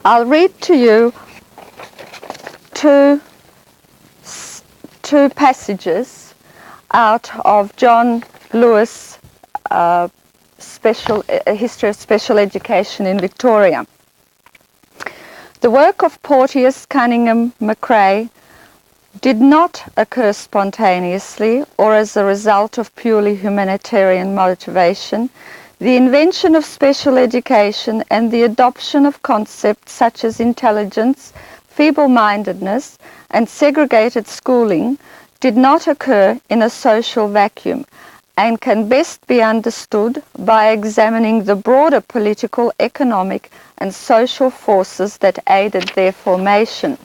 I'll read to you two passages out of John Lewis' History of Special Education in Victoria. The work of Porteous, Cunningham, Macrae did not occur spontaneously or as a result of purely humanitarian motivation. The invention of special education and the adoption of concepts such as intelligence, feeble-mindedness, and segregated schooling did not occur in a social vacuum and can best be understood by examining the broader political, economic, and social forces that aided their formation.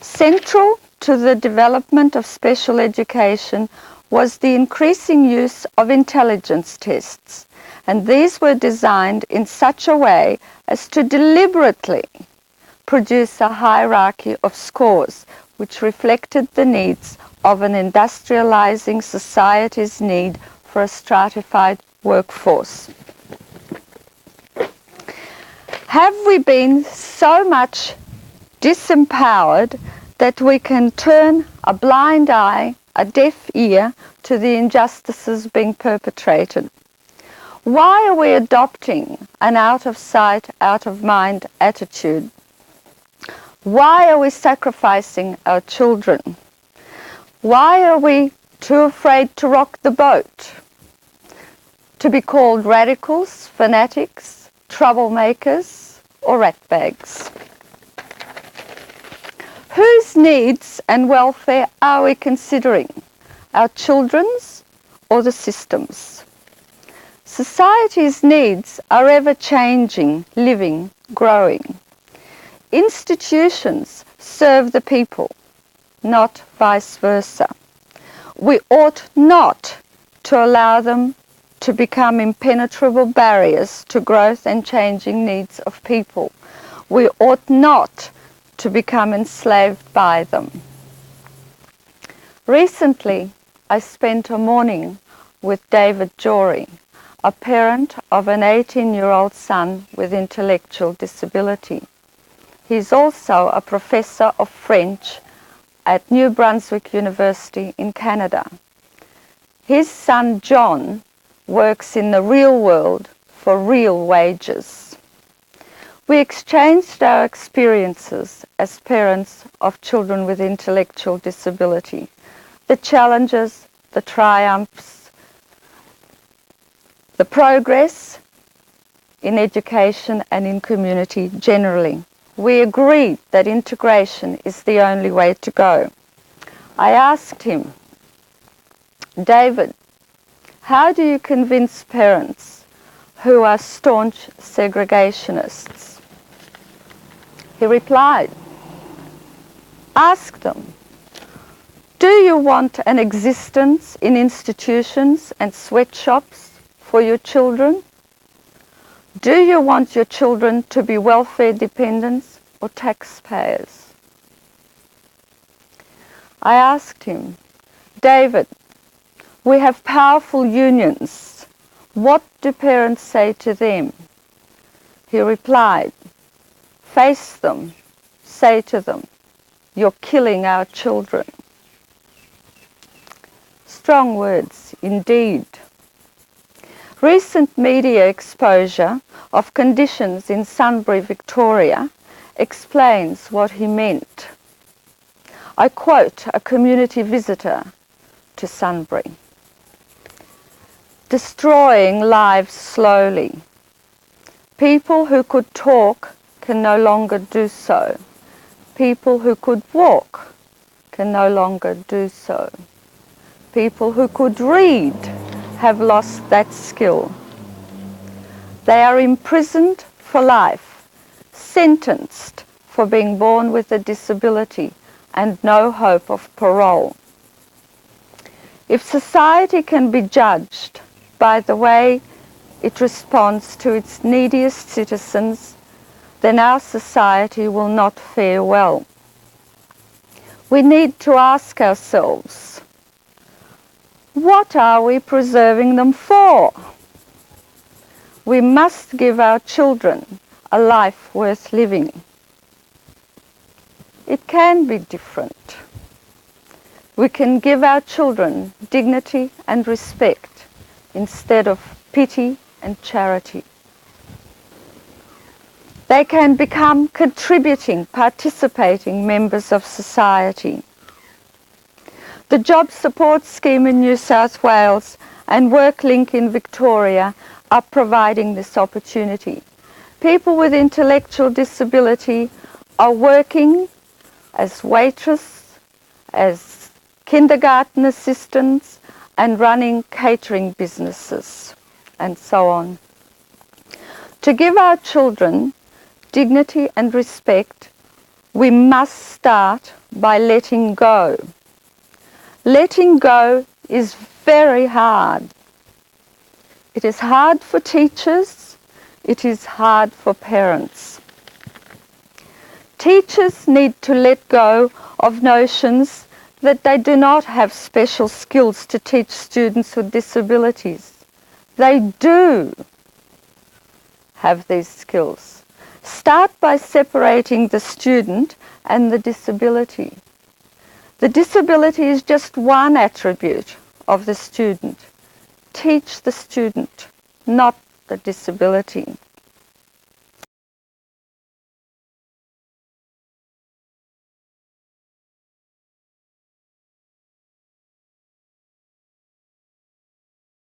Central to the development of special education was the increasing use of intelligence tests, and these were designed in such a way as to deliberately produce a hierarchy of scores which reflected the needs of an industrializing society's need for a stratified workforce. Have we been so much disempowered that we can turn a blind eye, a deaf ear to the injustices being perpetrated? Why are we adopting an out-of-sight, out-of-mind attitude? Why are we sacrificing our children? Why are we too afraid to rock the boat? To be called radicals, fanatics, troublemakers, or ratbags? Whose needs and welfare are we considering? Our children's or the system's? Society's needs are ever-changing, living, growing. Institutions serve the people, not vice versa. We ought not to allow them to become impenetrable barriers to growth and changing needs of people. We ought not to become enslaved by them. Recently, I spent a morning with David Jory, a parent of an 18-year-old son with intellectual disability. He's also a professor of French at New Brunswick University in Canada. His son John works in the real world for real wages. We exchanged our experiences as parents of children with intellectual disability, the challenges, the triumphs, the progress in education and in community generally. We agreed that integration is the only way to go. I asked him, David, how do you convince parents who are staunch segregationists? He replied, ask them, do you want an existence in institutions and sweatshops for your children? Do you want your children to be welfare dependents or taxpayers? I asked him, David, we have powerful unions. What do parents say to them? He replied, face them, say to them, you're killing our children. Strong words indeed. Recent media exposure of conditions in Sunbury, Victoria, explains what he meant. I quote a community visitor to Sunbury. Destroying lives slowly. People who could talk can no longer do so. People who could walk can no longer do so. People who could read have lost that skill. They are imprisoned for life, sentenced for being born with a disability and no hope of parole. If society can be judged by the way it responds to its neediest citizens, then our society will not fare well. We need to ask ourselves, what are we preserving them for? We must give our children a life worth living. it can be different. We can give our children dignity and respect instead of pity and charity. They can become contributing, participating members of society. The Job Support Scheme in New South Wales and WorkLink in Victoria are providing this opportunity. People with intellectual disability are working as waitress, as kindergarten assistants, and running catering businesses, and so on. To give our children dignity and respect, we must start by letting go. Letting go is very hard. It is hard for teachers. It is hard for parents. Teachers need to let go of notions that they do not have special skills to teach students with disabilities. They do have these skills. Start by separating the student and the disability. The disability is just one attribute of the student. Teach the student, not the disability.